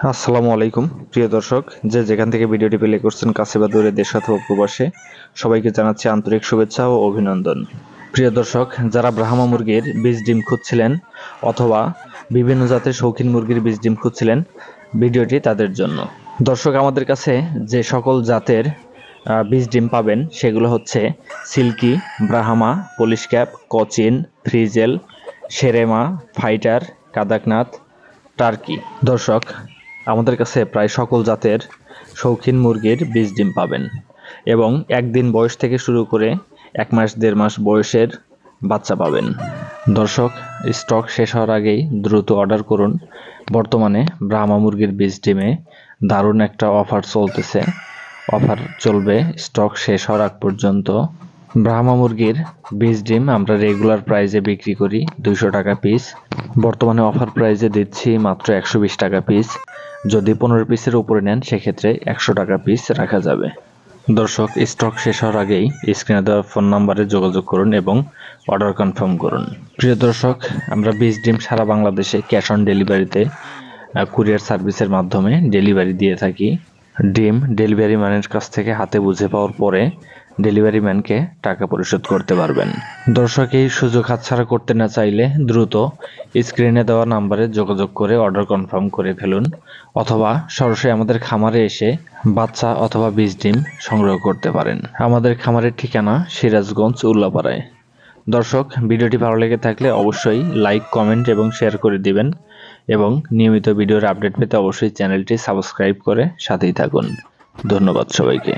আসসালামু আলাইকুম প্রিয় দর্শক, যে যেখান থেকে ভিডিওটি প্লে করছেন, কাছে বা দূরে, দেশ অথবা প্রবাসে, সবাইকে জানাচ্ছি আন্তরিক শুভেচ্ছা ও অভিনন্দন। প্রিয় দর্শক, যারা ব্রাহ্মা মুরগির বীজ ডিম খুঁজছিলেন অথবা বিভিন্ন জাতের শৌখিন মুরগির বীজ ডিম খুঁজছিলেন, ভিডিওটি তাদের জন্য। দর্শক, আমাদের কাছে যে সকল জাতের বীজ ডিম পাবেন সেগুলো হচ্ছে silky, Brahma, Polish cap, Cochin, frizzle, শেরেমা, ফাইটার, কাদাকনাথ, টার্কি। দর্শক, আমাদের কাছে প্রায় সকল জাতের শৌখিন মুরগির বীজ ডিম পাবেন এবং একদিন বয়স থেকে শুরু করে 1 মাস 1.5 মাস বয়সের বাচ্চা পাবেন। দর্শক, স্টক শেষ হওয়ার আগেই দ্রুত অর্ডার করুন। বর্তমানে ব্রাহ্মা মুরগির বীজ ডিমে দারুণ একটা অফার চলতেছে। অফার চলবে স্টক শেষ হওয়ার আগ পর্যন্ত। ব্রাহ্মা মুরগির বীজ ডিম আমরা রেগুলার প্রাইসে বিক্রি করি 200 টাকা পিস। বর্তমানে অফার প্রাইসে দিচ্ছি মাত্র 120 টাকা পিস। যদি 15 পিসের উপরে নেন সেক্ষেত্রে 100 টাকা পিস রাখা যাবে। দর্শক, স্টক শেষ হওয়ার আগেই স্ক্রিনে দেওয়া ফোন নাম্বারে যোগাযোগ করুন এবং অর্ডার কনফার্ম করুন। প্রিয় দর্শক, আমরা বীজ ডিম সারা বাংলাদেশে ক্যাশ অন ডেলিভারিতে কুরিয়ার সার্ভিসের মাধ্যমে ডেলিভারি দিয়ে থাকি। ডিম ডেলিভারি ম্যানের কাছ থেকে হাতে বুঝে পাওয়ার পরে ডেলিভারি ম্যানকে টাকা পরিশোধ করতে পারবেন। দর্শক, এই সুযোগ হাতছাড়া করতে না চাইলে দ্রুত স্ক্রিনে দেওয়া নাম্বারে যোগাযোগ করে অর্ডার কনফার্ম করে ফেলুন অথবা সরাসরি আমাদের খামারে এসে বাচ্চা অথবা বীজ ডিম সংগ্রহ করতে পারেন। আমাদের খামারের ঠিকানা সিরাজগঞ্জ, উল্লাপাড়ায়। দর্শক, ভিডিওটি ভালো লেগে থাকলে অবশ্যই লাইক, কমেন্ট এবং শেয়ার করে দিবেন এবং নিয়মিত ভিডিওর আপডেট পেতে অবশ্যই চ্যানেলটি সাবস্ক্রাইব করে সাথেই থাকুন। ধন্যবাদ সবাইকে।